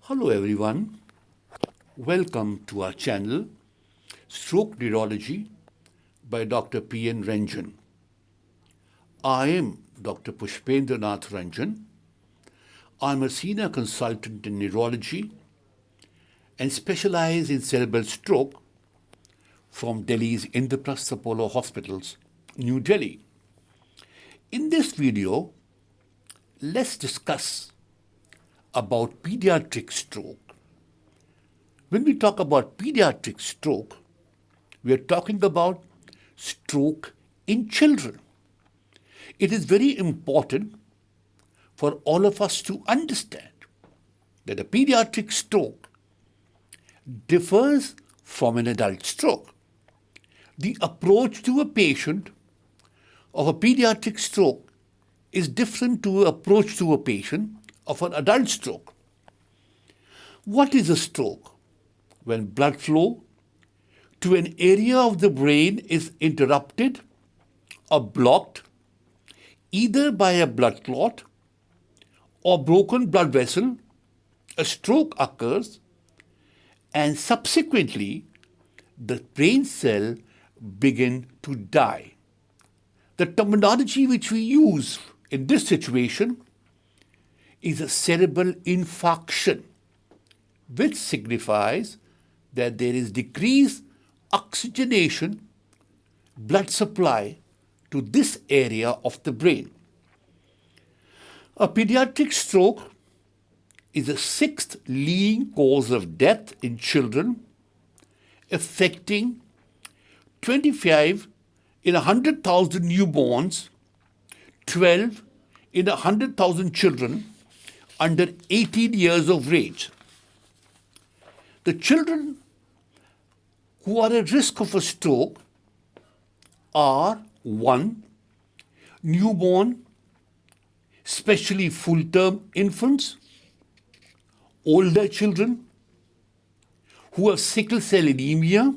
Hello everyone, welcome to our channel Stroke Neurology by Dr. P.N. Renjen. I am Dr. Pushpendranath Renjen. I'm a senior consultant in neurology and specialize in cerebral stroke from Delhi's Indraprastha Apollo Hospitals, New Delhi. In this video, let's discuss about pediatric stroke. When we talk about pediatric stroke, we are talking about stroke in children. It is very important for all of us to understand that a pediatric stroke differs from an adult stroke. The approach to a patient of a pediatric stroke is different to an approach to a patient of an adult stroke. What is a stroke? When blood flow to an area of the brain is interrupted or blocked either by a blood clot or broken blood vessel, a stroke occurs and subsequently the brain cell begin to die. The terminology which we use in this situation is a cerebral infarction, which signifies that there is decreased oxygenation, blood supply to this area of the brain. A pediatric stroke is the sixth leading cause of death in children, affecting 25 in 100,000 newborns, 12 in 100,000 children under 18 years of age. The children who are at risk of a stroke are 1. Newborn, especially full-term infants, older children who have sickle cell anemia,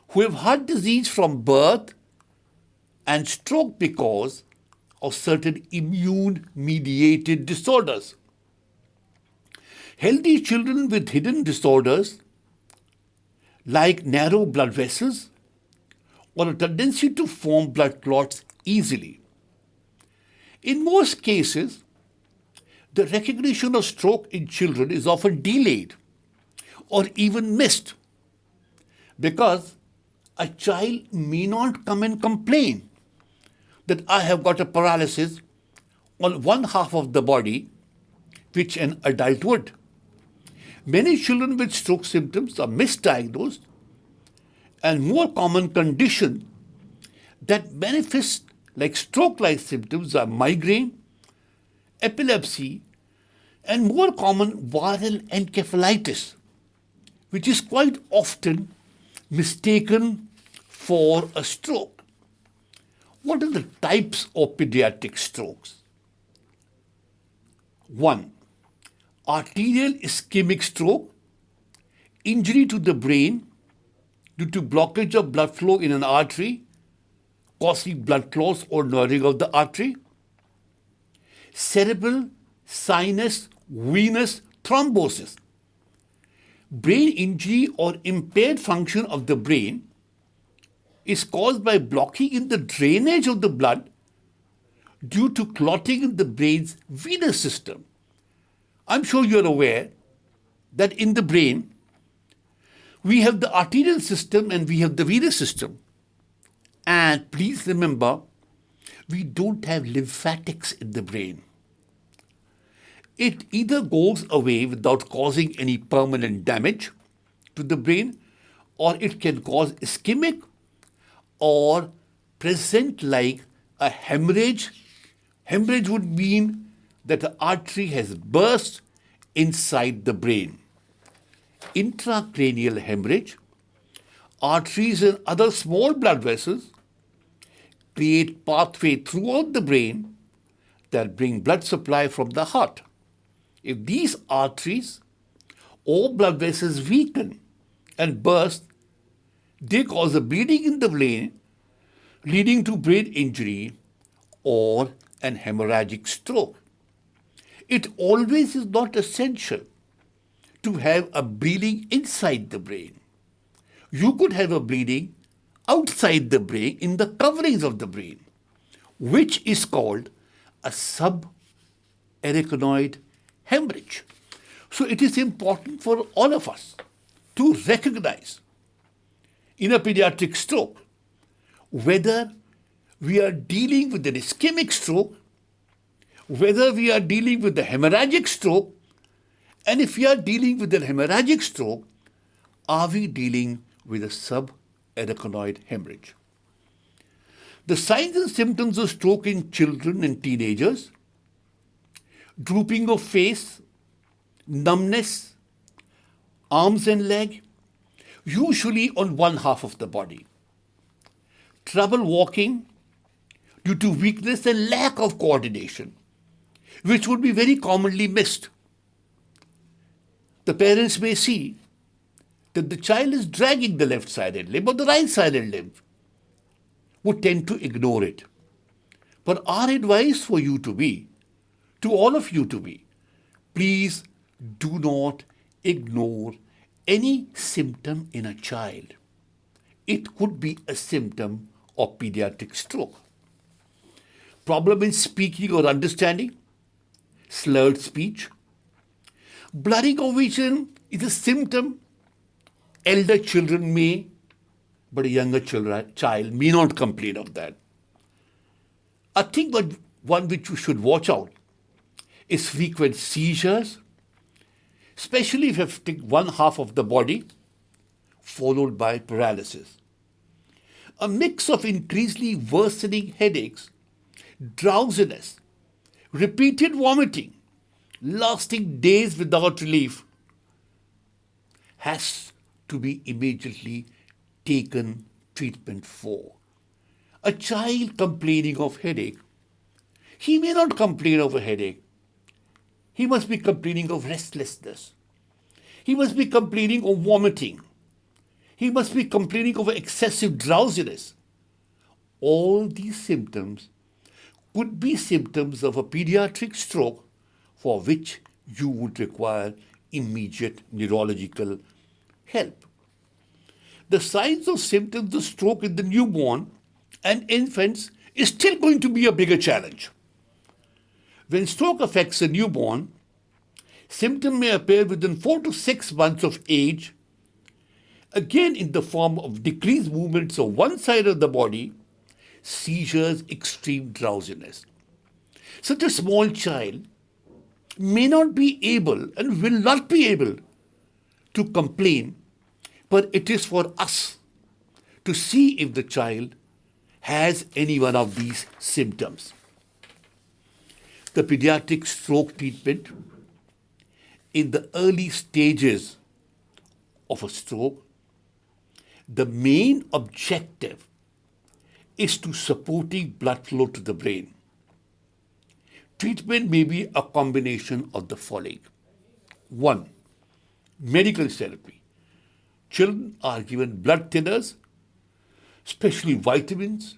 who have heart disease from birth, and stroke because of certain immune-mediated disorders. Healthy children with hidden disorders like narrow blood vessels or a tendency to form blood clots easily. In most cases, the recognition of stroke in children is often delayed or even missed because a child may not come and complain that I have got a paralysis on one half of the body, which an adult would. Many children with stroke symptoms are misdiagnosed, and more common conditions that manifest like stroke-like symptoms are migraine, epilepsy, and more common viral encephalitis, which is quite often mistaken for a stroke. What are the types of pediatric strokes? 1. Arterial ischemic stroke, injury to the brain due to blockage of blood flow in an artery, causing blood clots or narrowing of the artery. Cerebral sinus venous thrombosis, brain injury or impaired function of the brain is caused by blocking in the drainage of the blood due to clotting in the brain's venous system. I'm sure you're aware that in the brain, we have the arterial system and we have the venous system. And please remember, we don't have lymphatics in the brain. It either goes away without causing any permanent damage to the brain, or it can cause ischemic or present like a hemorrhage. Hemorrhage would mean that the artery has burst inside the brain. Intracranial hemorrhage, arteries and other small blood vessels create pathway throughout the brain that bring blood supply from the heart. If these arteries or blood vessels weaken and burst, they cause a bleeding in the brain, leading to brain injury or an hemorrhagic stroke. It always is not essential to have a bleeding inside the brain. You could have a bleeding outside the brain in the coverings of the brain, which is called a subarachnoid hemorrhage. So it is important for all of us to recognize in a pediatric stroke whether we are dealing with an ischemic stroke, whether we are dealing with the hemorrhagic stroke, and if we are dealing with an hemorrhagic stroke, are we dealing with a subarachnoid hemorrhage? The signs and symptoms of stroke in children and teenagers: drooping of face, numbness, arms and leg, usually on one half of the body, trouble walking due to weakness and lack of coordination, which would be very commonly missed. The parents may see that the child is dragging the left-sided limb or the right-sided limb, would tend to ignore it. But our advice for you to be, to all of you to be, please do not ignore any symptom in a child. It could be a symptom of pediatric stroke. Problem in speaking or understanding, slurred speech, blurring of vision is a symptom. Elder children may, but a younger child may not complain of that. I think one which you should watch out is frequent seizures, especially if you have to take one half of the body, followed by paralysis. A mix of increasingly worsening headaches, drowsiness, repeated vomiting, lasting days without relief, has to be immediately taken treatment for. A child complaining of headache, he may not complain of a headache. He must be complaining of restlessness. He must be complaining of vomiting. He must be complaining of excessive drowsiness. All these symptoms could be symptoms of a pediatric stroke for which you would require immediate neurological help. The signs of symptoms of stroke in the newborn and infants is still going to be a bigger challenge. When stroke affects a newborn, symptoms may appear within 4 to 6 months of age, again in the form of decreased movements of one side of the body, seizures, extreme drowsiness. Such a small child may not be able and will not be able to complain, but it is for us to see if the child has any one of these symptoms. The pediatric stroke treatment in the early stages of a stroke, the main objective is to supporting blood flow to the brain. Treatment may be a combination of the following. 1. Medical therapy. Children are given blood thinners, especially vitamins,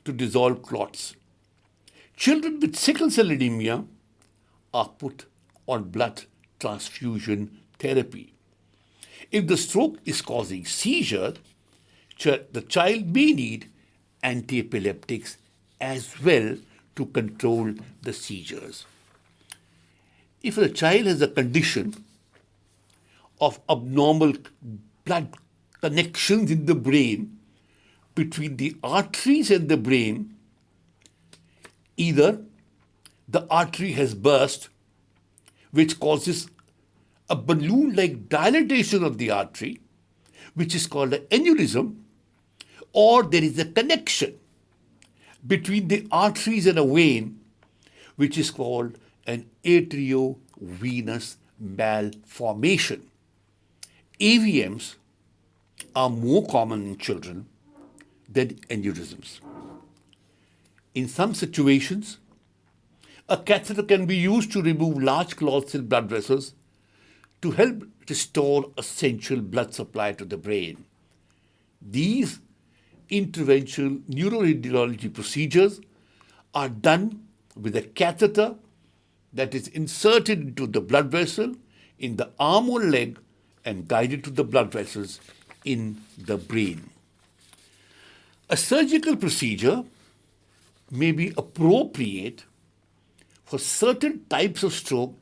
to dissolve clots. Children with sickle cell anemia are put on blood transfusion therapy. If the stroke is causing seizure, the child may need antiepileptics as well to control the seizures. If the child has a condition of abnormal blood connections in the brain between the arteries and the brain, either the artery has burst, which causes a balloon-like dilatation of the artery, which is called an aneurysm, or there is a connection between the arteries and a vein, which is called an arteriovenous malformation. AVMs are more common in children than aneurysms. In some situations, a catheter can be used to remove large clots in blood vessels to help restore essential blood supply to the brain. These interventional neuroradiology procedures are done with a catheter that is inserted into the blood vessel in the arm or leg and guided to the blood vessels in the brain. A surgical procedure may be appropriate for certain types of stroke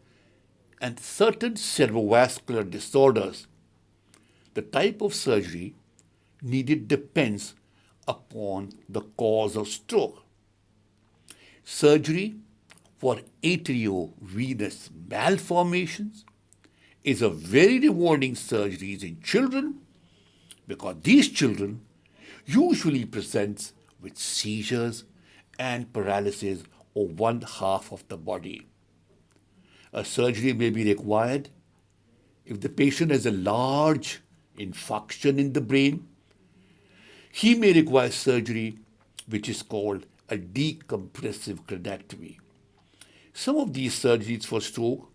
and certain cerebrovascular disorders. The type of surgery needed depends upon the cause of stroke. Surgery for atriovenous malformations is a very rewarding surgery in children because these children usually present with seizures and paralysis of one half of the body. A surgery may be required if the patient has a large infarction in the brain. He may require surgery which is called a decompressive cranectomy. Some of these surgeries for stroke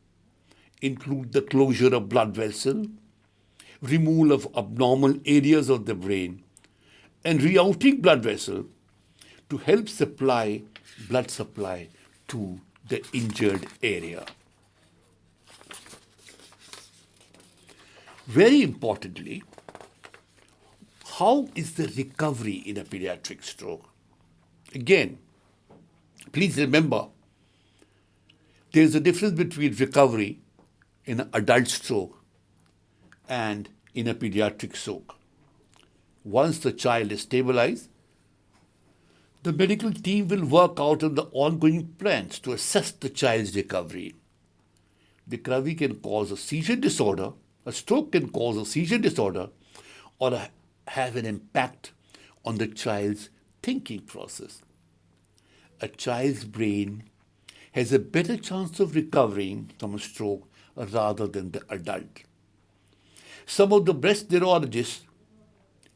include the closure of blood vessel, removal of abnormal areas of the brain, and rerouting blood vessel to help supply blood supply to the injured area. Very importantly, how is the recovery in a pediatric stroke? Again, please remember, there is a difference between recovery in an adult stroke and in a pediatric stroke. Once the child is stabilized, the medical team will work out on the ongoing plans to assess the child's recovery. The recovery can cause a seizure disorder, a stroke can cause a seizure disorder, or have an impact on the child's thinking process. A child's brain has a better chance of recovering from a stroke rather than the adult. Some of the breast neurologists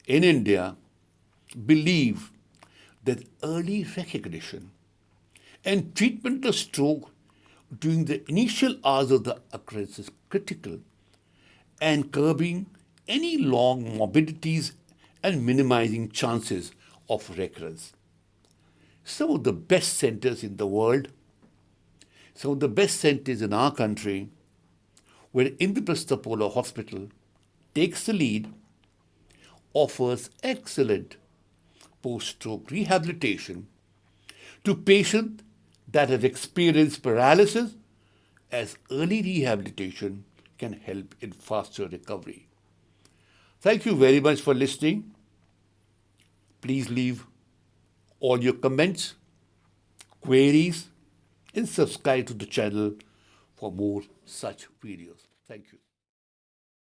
in India believe that early recognition and treatment of stroke during the initial hours of the occurrence is critical, and curbing any long morbidities and minimizing chances of recurrence. Some of the best centers in the world, some of the best centers in our country, where Indraprastha Apollo Hospital takes the lead, offers excellent post-stroke rehabilitation to patients that have experienced paralysis, as early rehabilitation can help in faster recovery. Thank you very much for listening. Please leave all your comments, queries, and subscribe to the channel for more such videos. Thank you.